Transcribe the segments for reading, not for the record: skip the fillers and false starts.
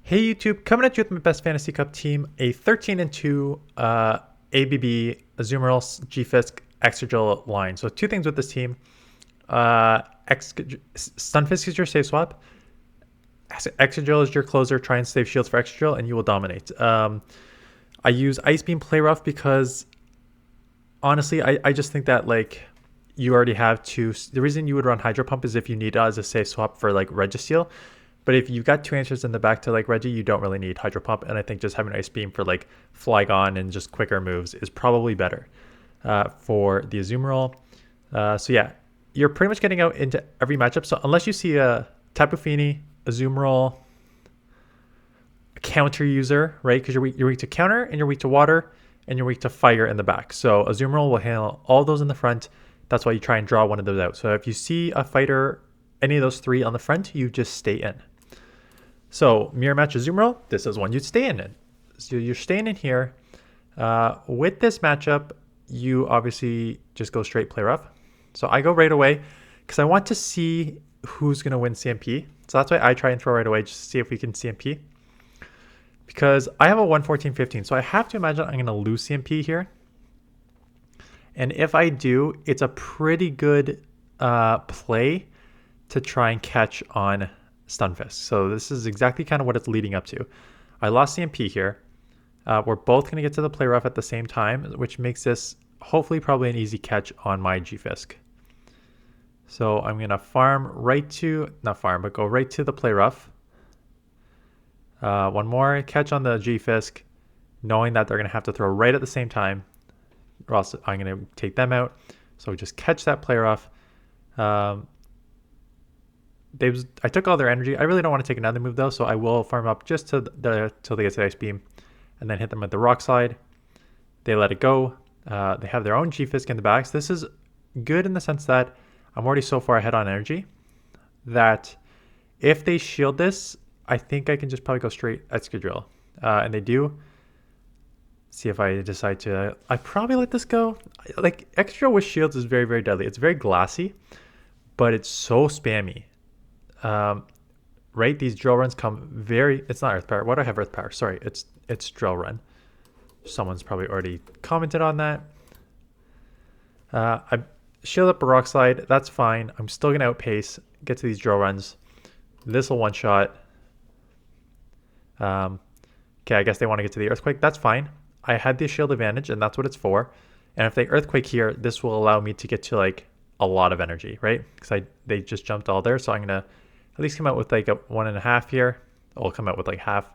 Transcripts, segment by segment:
Hey YouTube, coming at you with my best fantasy cup team, a 13-2 ABB Azumarill G-Fisk Excadrill line. So two things with this team. Stunfisk is your save swap. Excadrill is your closer. Try and save shields for Excadrill and you will dominate. I use Ice Beam Play Rough because honestly, I just think that like you already have two. The reason you would run Hydro Pump is if you need it as a save swap for like Registeel. But if you've got two answers in the back to like Reggie, you don't really need Hydro Pump. And I think just having Ice Beam for like Flygon and just quicker moves is probably better for the Azumarill. So yeah, you're pretty much getting out into every matchup. So unless you see a Tapu Fini, Azumarill, counter user, right? Because you're weak to counter and you're weak to water and you're weak to fire in the back. So Azumarill will handle all those in the front. That's why you try and draw one of those out. So if you see a fighter, any of those three on the front, you just stay in. So mirror match Azumarill, this is one you'd stay in. So you're staying in here. With this matchup, you obviously just go straight play rough. So I go right away because I want to see who's going to win CMP. So that's why I try and throw right away just to see if we can CMP. Because I have a 114-15, so I have to imagine I'm going to lose CMP here. And if I do, it's a pretty good play to try and catch on Stunfisk. So this is exactly kind of what it's leading up to. I lost CMP here. We're both going to get to the play rough at the same time, which makes this hopefully probably an easy catch on my G-Fisk. So I'm going to farm right to, not farm, but go right to the play rough. One more catch on the G-Fisk, knowing that they're going to have to throw right at the same time, or else I'm going to take them out. So just catch that play rough. I took all their energy. I really don't want to take another move though, so I will farm up just till they get to Ice Beam, and then hit them with the Rock Slide. They let it go. They have their own G-Fisk in the back. So this is good in the sense that I'm already so far ahead on energy that if they shield this, I think I can just probably go straight Excadrill. And they do. See if I decide to... I probably let this go. Like, Excadrill with shields is very, very deadly. It's very glassy, but it's so spammy. Right? These drill runs come very... It's not Earth Power. Why do I have Earth Power? Sorry, it's drill run. Someone's probably already commented on that. I shield up a Rock Slide. That's fine. I'm still going to outpace, get to these drill runs. This will one-shot. Okay, I guess they want to get to the Earthquake. That's fine. I had the shield advantage, and that's what it's for. And if they Earthquake here, this will allow me to get to like a lot of energy, right? Because they just jumped all there, so I'm gonna at least come out with like a 1.5 here. I'll come out with like half.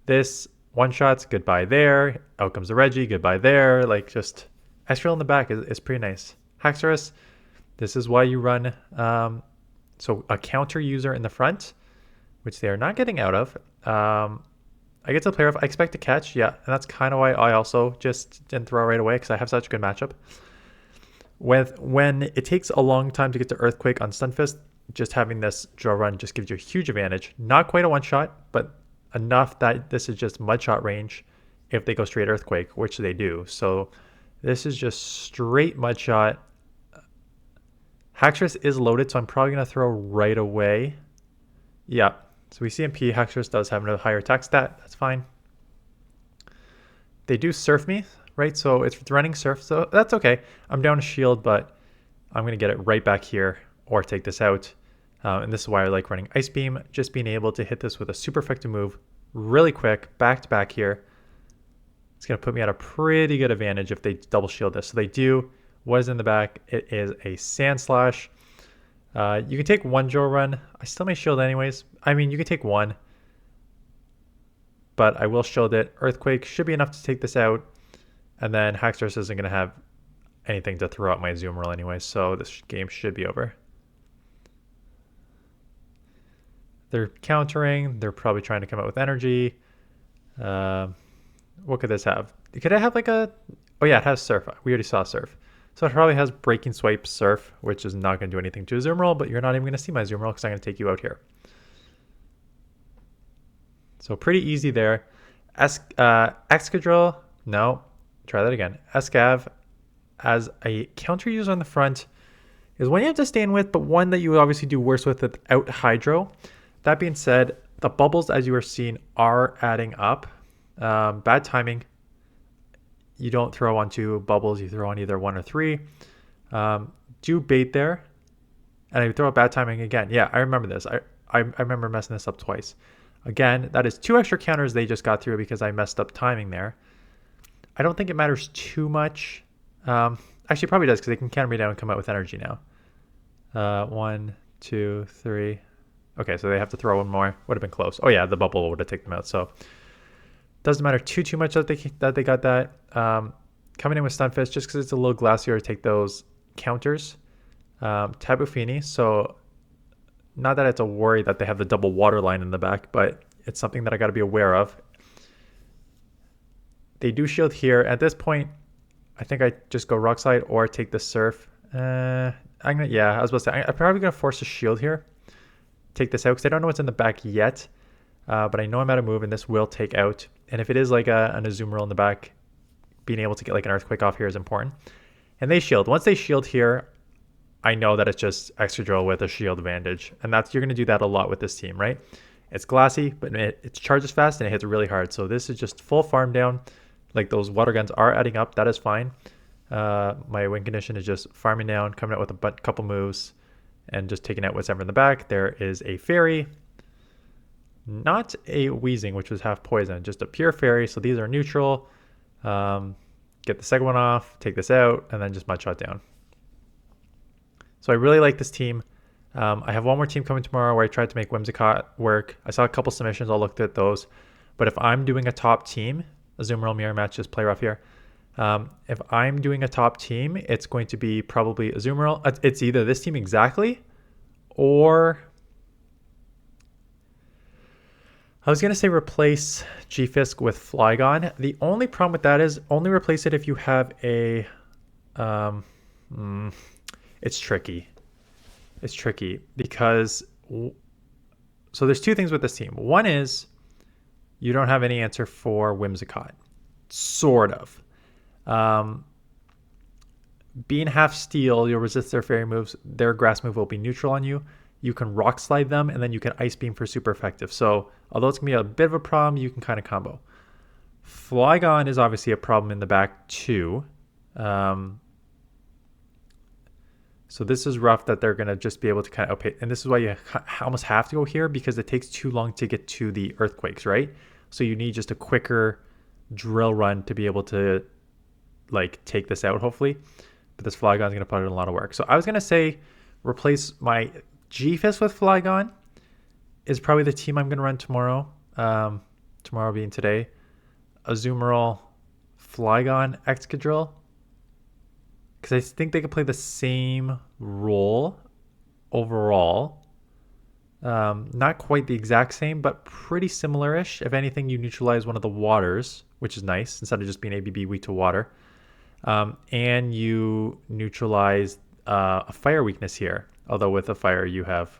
This one shots, goodbye there. Out comes the Reggie, goodbye there. Like just Escavalier in the back is pretty nice. Haxorus, this is why you run so a counter user in the front, which they are not getting out of. I get to the play rough. I expect to catch, yeah, and that's kind of why I also just didn't throw right away because I have such a good matchup. When it takes a long time to get to Earthquake on Stunfisk, just having this draw run just gives you a huge advantage. Not quite a one-shot, but enough that this is just mud-shot range if they go straight Earthquake, which they do. So this is just straight mud-shot. Haxorus is loaded, so I'm probably going to throw right away. Yeah. So we see MP, Haxorus does have a higher attack stat. That's fine. They do Surf me, right? So it's running Surf, so that's okay. I'm down a shield, but I'm going to get it right back here or take this out. And this is why I like running Ice Beam. Just being able to hit this with a super effective move really quick, back to back here. It's going to put me at a pretty good advantage if they double shield this. So they do. What is in the back? It is a Sandslash. You can take one drill run. I still may shield anyways. I mean, you can take one, but I will shield it. Earthquake should be enough to take this out. And then Haxorus isn't going to have anything to throw out my Azumarill anyway, so this game should be over. They're countering. They're probably trying to come out with energy. What could this have? Could it have like a... Oh yeah, it has Surf. We already saw Surf. So it probably has Breaking Swipe, Surf, which is not going to do anything to Azumarill, but you're not even going to see my Azumarill because I'm going to take you out here. So pretty easy there. Excadrill, no. Try that again. Escav as a counter user on the front is one you have to stand with, but one that you would obviously do worse with without Hydro. That being said, The bubbles, as you are seeing, are adding up. Bad timing. You don't throw on 2 bubbles, you throw on either 1 or 3. Do bait there. And I throw a bad timing again. Yeah, I remember this. I remember messing this up twice. Again, that is 2 extra counters they just got through because I messed up timing there. I don't think it matters too much. Actually, it probably does because they can counter me down and come out with energy now. 1, 2, 3. Okay, so they have to throw one more. Would have been close. Oh yeah, the bubble would have taken them out. So doesn't matter too much that they got that. Coming in with Stunfisk just because it's a little glassier to take those counters. Tabu Fini. So not that it's a worry that they have the double water line in the back, but it's something that I got to be aware of. They do shield here. At this point, I think I just go Rock Slide or take the Surf. I was about to say, I'm probably going to force a shield here. Take this out because I don't know what's in the back yet. But I know I'm out of move and this will take out. And if it is like an Azumarill in the back, being able to get like an Earthquake off here is important. And they shield. Once they shield here, I know that it's just Excadrill with a shield advantage. And you're going to do that a lot with this team, right? It's glassy, but it charges fast and it hits really hard. So this is just full farm down. Like those water guns are adding up. That is fine. My win condition is just farming down, coming out with a couple moves, and just taking out whatever in the back. There is a Fairy. Not a Weezing, which was half poison. Just a pure Fairy. So these are neutral. Get the second one off, take this out, and then just Mud Shot down. So I really like this team. I have one more team coming tomorrow where I tried to make Whimsicott work. I saw a couple submissions. I'll look at those. But if I'm doing a top team, Azumarill mirror match, just play rough here. If I'm doing a top team, it's going to be probably Azumarill. It's either this team exactly, or I was going to say replace G-Fisk with Flygon. The only problem with that is only replace it if you have a... it's tricky. It's tricky because... So there's 2 things with this team. One is you don't have any answer for Whimsicott. Sort of. Being half steel, you'll resist their fairy moves. Their grass move will be neutral on you. You can Rock Slide them, and then you can Ice Beam for super effective. So although it's going to be a bit of a problem, you can kind of combo. Flygon is obviously a problem in the back too. So this is rough that they're going to just be able to kind of outpay. And this is why you almost have to go here because it takes too long to get to the Earthquakes, right? So you need just a quicker drill run to be able to like take this out, hopefully. But this Flygon's going to put in a lot of work. So I was going to say replace my G-Fist with Flygon is probably the team I'm going to run tomorrow. Tomorrow being today. Azumarill, Flygon, Excadrill. Because I think they could play the same role overall. Not quite the exact same, but pretty similar-ish. If anything, you neutralize one of the waters, which is nice, instead of just being ABB weak to water. And you neutralize a fire weakness here. Although with a fire, you have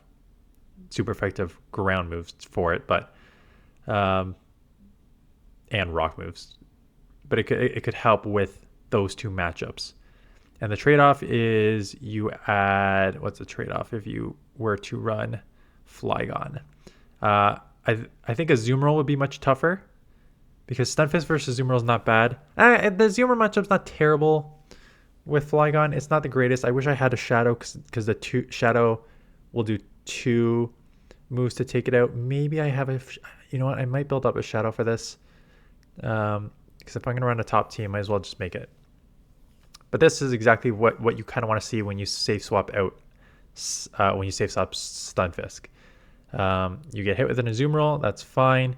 super effective ground moves for it, but and rock moves. But it could help with those 2 matchups. And the trade-off is you add... What's the trade-off if you were to run Flygon? I think Azumarill would be much tougher because Stunfisk versus Azumarill is not bad. The Azumarill matchup's not terrible with Flygon. It's not the greatest. I wish I had a Shadow because the Shadow will do 2 moves to take it out. Maybe I have a... You know what? I might build up a Shadow for this because if I'm going to run a top team, I might as well just make it. But this is exactly what you kind of want to see when you safe swap out, when you safe swap Stunfisk. You get hit with an Azumarill, that's fine.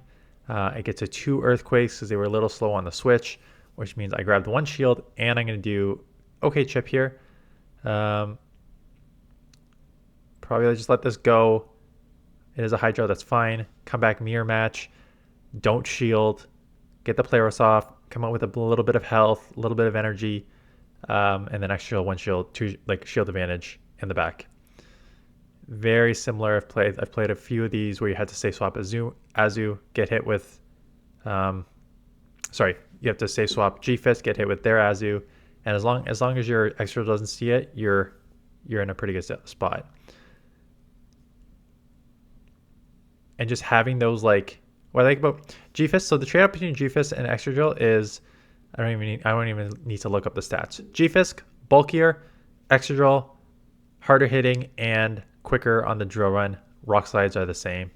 I get to 2 Earthquakes because they were a little slow on the switch, which means I grabbed 1 shield, and I'm going to do okay chip here. Probably just let this go. It is a Hydro, that's fine. Come back mirror match. Don't shield. Get the Polaris off. Come out with a little bit of health, a little bit of energy. And then extra 1 shield, 2 like shield advantage in the back. Very similar. I've played a few of these where you had to safe swap Azu, get hit with you have to safe swap G-Fist, get hit with their Azu, and as long as your extra doesn't see it, you're in a pretty good spot. and just having those like what I like about G-Fist. So the trade-off between G-Fist and Excadrill is I don't even need to look up the stats. G-Fist bulkier, Excadrill harder hitting and quicker on the drill run. Rock slides are the same.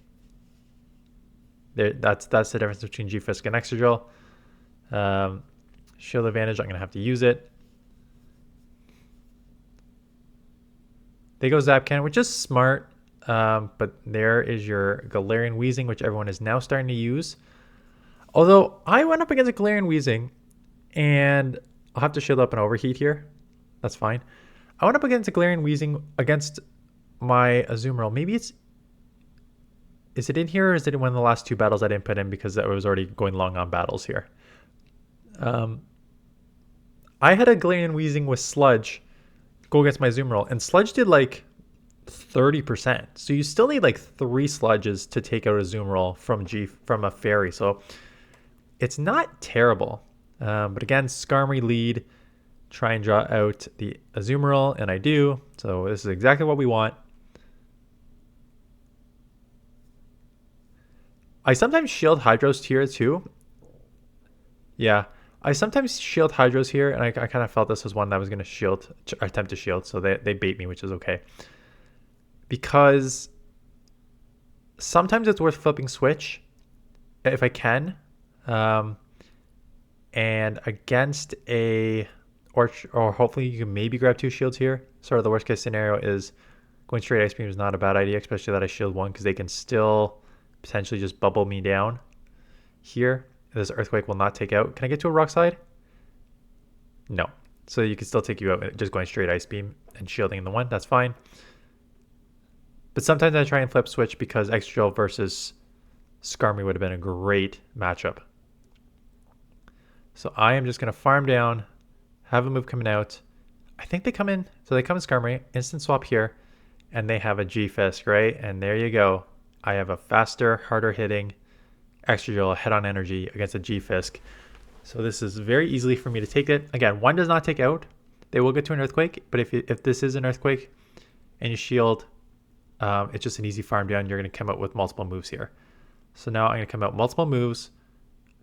That's the difference between G-Fisk and Excadrill. Shield advantage, I'm going to have to use it. They go Zap Cannon, which is smart. But there is your Galarian Weezing, which everyone is now starting to use. Although I went up against a Galarian Weezing, and I'll have to shield up and overheat here. That's fine. I went up against a Galarian Weezing against my Azumarill. Maybe it's... Is it in here, or is it in one of the last two battles I didn't put in because I was already going long on battles here? I had a Galarian Weezing with Sludge go against my Azumarill, and Sludge did like 30%. So you still need like 3 Sludges to take out a Azumarill from a Fairy. So it's not terrible. But again, Skarmory Lead, try and draw out the Azumarill, and I do. So this is exactly what we want. I sometimes shield Hydros here too. Yeah, I sometimes shield Hydros here, and I kind of felt this was one that was going to shield, attempt to shield, so they bait me, which is okay. Because sometimes it's worth flipping Switch, if I can. And against a, or hopefully you can maybe grab 2 shields here. Sort of the worst case scenario is going straight Ice Beam is not a bad idea, especially that I shield 1, because they can still potentially just bubble me down here. This Earthquake will not take out. Can I get to a Rock Slide? No. So you can still take you out just going straight Ice Beam and shielding in the 1. That's fine. But sometimes I try and flip Switch because Excadrill versus Skarmory would have been a great matchup. So I am just going to farm down, have a move coming out. I think they come in. So they come in Skarmory, instant swap here, and they have a G-Fisk, right? And there you go. I have a faster, harder hitting Excadrill head on energy against a G-Fisk. So this is very easily for me to take it. Again, 1 does not take out. They will get to an Earthquake, but if this is an Earthquake and you shield, it's just an easy farm down. You're going to come out with multiple moves here. So now I'm going to come out multiple moves,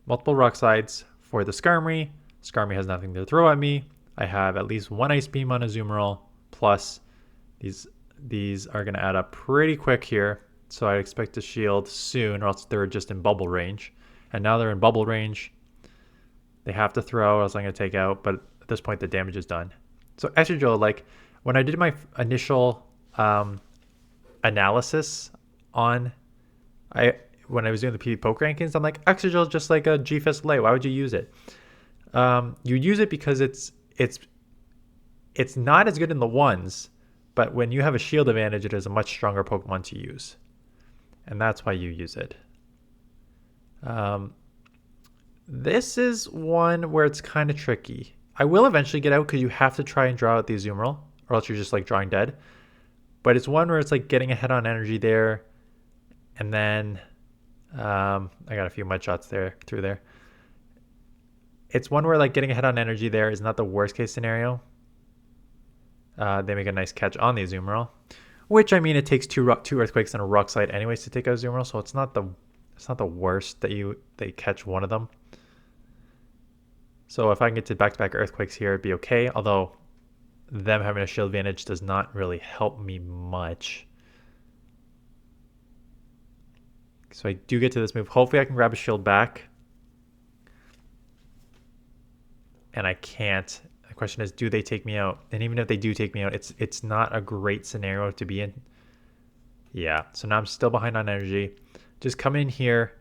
multiple Rock Slides for the Skarmory. Skarmory has nothing to throw at me. I have at least 1 Ice Beam on Azumarill, plus these are going to add up pretty quick here. So I expect to shield soon, or else they're just in bubble range. And now they're in bubble range. They have to throw, or else I'm going to take out. But at this point, the damage is done. So Excadrill, like when I did my initial analysis on, when I was doing the PvP Poke rankings, I'm like, Excadrill is just like a G-Fisk Lay. Why would you use it? You use it because it's not as good in the 1s, but when you have a shield advantage, it is a much stronger Pokemon to use. And that's why you use it. This is one where it's kind of tricky. I will eventually get out because you have to try and draw out the Azumarill, or else you're just like drawing dead. But it's one where it's like getting a head on energy there. And then I got a few mud shots through there. It's one where like getting a head on energy there is not the worst case scenario. They make a nice catch on the Azumarill, which I mean it takes two Earthquakes and a Rock Slide anyways to take out Azumarill, so it's not the worst that they catch one of them. So if I can get to back-to-back Earthquakes here, it'd be okay. Although them having a shield advantage does not really help me much. So I do get to this move. Hopefully I can grab a shield back. And I can't. The question is, do they take me out? And even if they do take me out, it's not a great scenario to be in. Yeah, so now I'm still behind on energy. Just come in here.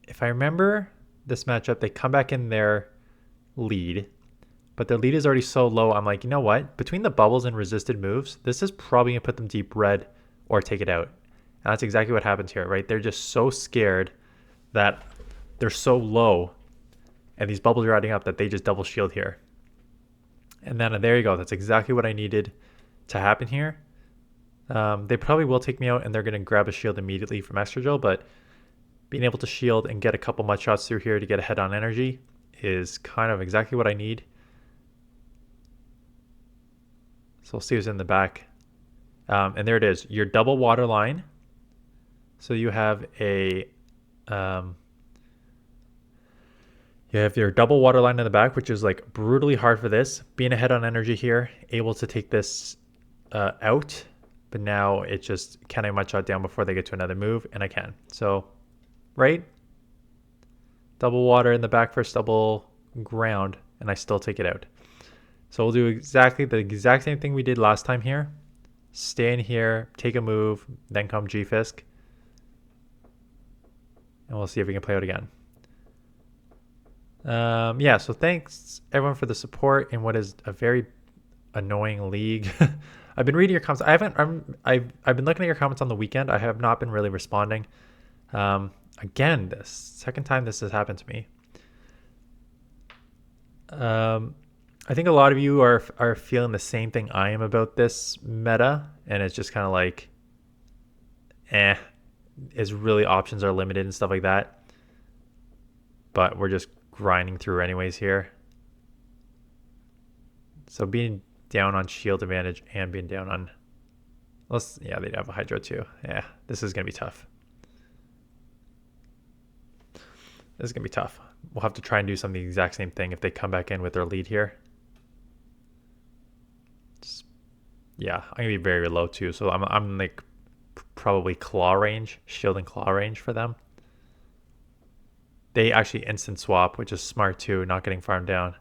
If I remember this matchup, they come back in their lead, but their lead is already so low. I'm like, you know what? Between the bubbles and resisted moves, this is probably going to put them deep red or take it out. And that's exactly what happens here, right? They're just so scared that they're so low and these bubbles are adding up that they just double shield here. And then there you go. That's exactly what I needed to happen here. They probably will take me out and they're going to grab a shield immediately from Excadrill, but being able to shield and get a couple mud shots through here to get a head on energy is kind of exactly what I need. So we'll see who's in the back. And there it is, your double water line. So you have you have your double water line in the back, which is like brutally hard for this. Being ahead on energy here, able to take this out. But now it just, can I mud shot down before they get to another move? And I can. So, right? Double water in the back first, double ground, and I still take it out. So we'll do exactly the exact same thing we did last time here. Stay in here, take a move, then come G-Fisk. And we'll see if we can play out again. Yeah, so thanks everyone for the support in what is a very annoying league. I've been reading your comments. I've been looking at your comments on the weekend. I have not been really responding. Again, this second time this has happened to me. I think a lot of you are feeling the same thing I am about this meta, and it's just kind of like, is really options are limited and stuff like that. But we're just grinding through anyways here. So being down on shield advantage and being down on, yeah, they'd have a Hydro too. Yeah, this is gonna be tough. This is gonna be tough. We'll have to try and do something the exact same thing if they come back in with their lead here. Yeah, I'm gonna be very low too, so I'm like probably claw range, shield and claw range for them. They actually instant swap, which is smart too, not getting farmed down.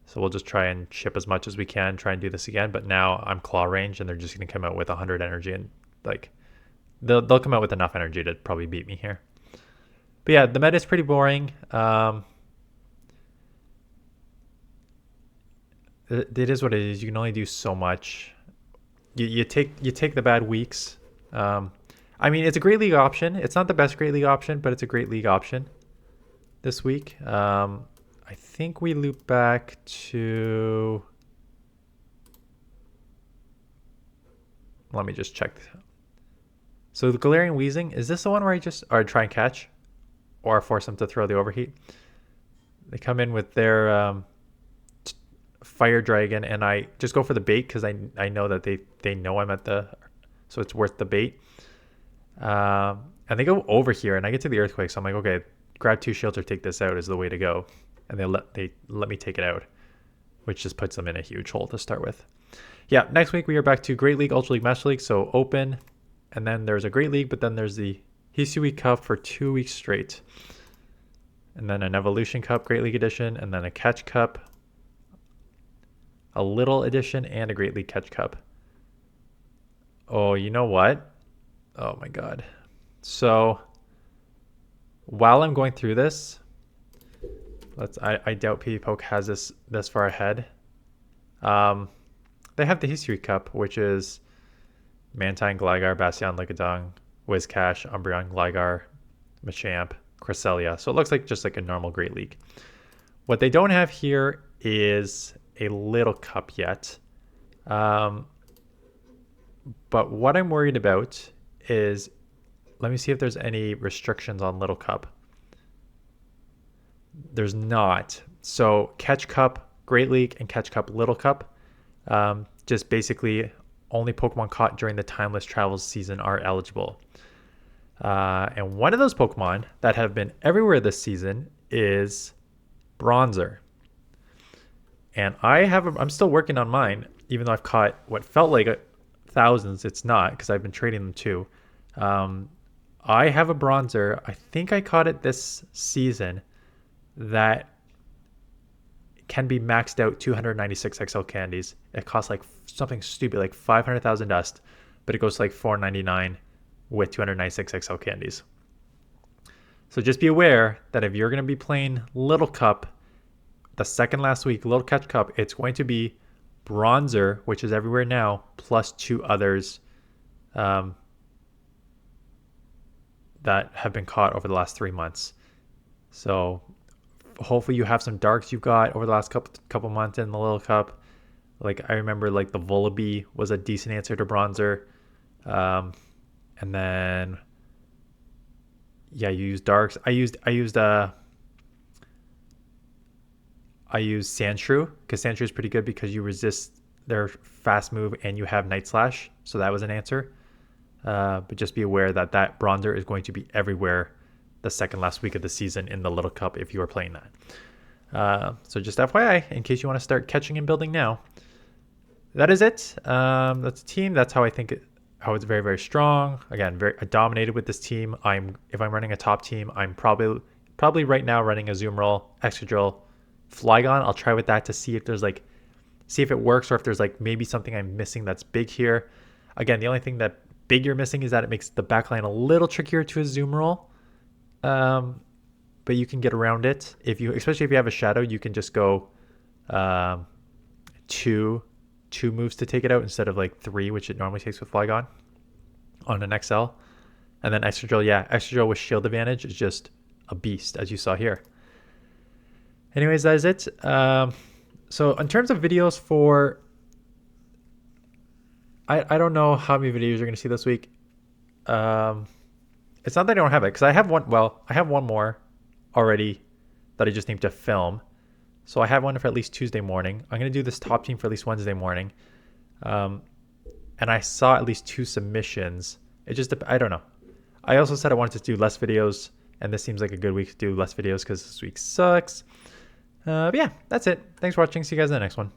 So we'll just try and chip as much as we can, try and do this again. But now I'm claw range, and they're just gonna come out with 100 energy, and like they'll come out with enough energy to probably beat me here. But yeah, the meta is pretty boring. It is what it is. You can only do so much. You take the bad weeks. I mean, it's a great league option. It's not the best great league option, but it's a great league option this week. I think we loop back to, let me just check. So the Galarian Weezing, is this the one where I just try and catch or force them to throw the overheat? They come in with their fire dragon, and I just go for the bait because I know that they know I'm at the, so it's worth the bait. And they go over here, and I get to the earthquake, so I'm like, okay, grab 2 shields or take this out is the way to go. And they let me take it out, which just puts them in a huge hole to start with. Yeah, next week we are back to Great League, Ultra League, Master League, so open, and then there's a Great League, but then there's the Hisui Cup for 2 weeks straight, and then an Evolution Cup, Great League Edition, and then a Catch Cup, a Little Edition, and a Great League Catch Cup. Oh, you know what? Oh my god. So while I'm going through this, I doubt PV Poke has this far ahead. They have the Hisui Cup, which is Mantine, Gligar, Bastion, Lickitung, Whiscash, Umbreon, Gligar, Machamp, Cresselia. So it looks like just like a normal Great League. What they don't have here is a Little Cup yet. But what I'm worried about is, let me see if there's any restrictions on Little Cup. There's not. So Catch Cup, Great League, and Catch Cup, Little Cup, just basically only Pokemon caught during the Timeless Travels season are eligible. And one of those Pokemon that have been everywhere this season is Bronzer. And I'm still working on mine, even though I've caught what felt like thousands. It's not, because I've been trading them too. I have a Bronzer. I think I caught it this season that can be maxed out 296 XL candies. It costs like something stupid, like 500,000 dust, but it goes to like 499 with 296 XL candies. So just be aware that if you're going to be playing Little Cup, the second last week, Little Catch Cup, it's going to be Bronzer, which is everywhere now, plus 2 others that have been caught over the last 3 months. So hopefully you have some darks you've got over the last couple months in the Little Cup. Like I remember like the Volibee was a decent answer to Bronzer. And then yeah, you use darks. I used Sandshrew, because Sandshrew is pretty good because you resist their fast move and you have Night Slash, so that was an answer. But just be aware that that bronzer is going to be everywhere the second last week of the season in the Little Cup if you are playing that. So just FYI, in case you want to start catching and building now. That is it. That's a team. That's how I think how it's very, very strong. Again, I dominated with this team. If I'm running a top team, I'm probably right now running Azumarill, Excadrill, Flygon. I'll try with that to see if there's see if it works, or if there's maybe something I'm missing that's big here. Again, the only thing that big you're missing is that it makes the backline a little trickier to Azumarill. But you can get around it especially if you have a shadow. You can just go two moves to take it out instead of 3, which it normally takes with Flygon on an XL. And then Excadrill with shield advantage is just a beast, as you saw here. Anyways, that is it. So in terms of videos for, I don't know how many videos you're going to see this week. It's not that I don't have it, because I have one more already that I just need to film. So I have one for at least Tuesday morning. I'm going to do this top team for at least Wednesday morning. And I saw at least 2 submissions. I don't know. I also said I wanted to do less videos, and this seems like a good week to do less videos because this week sucks. But yeah, that's it. Thanks for watching. See you guys in the next one.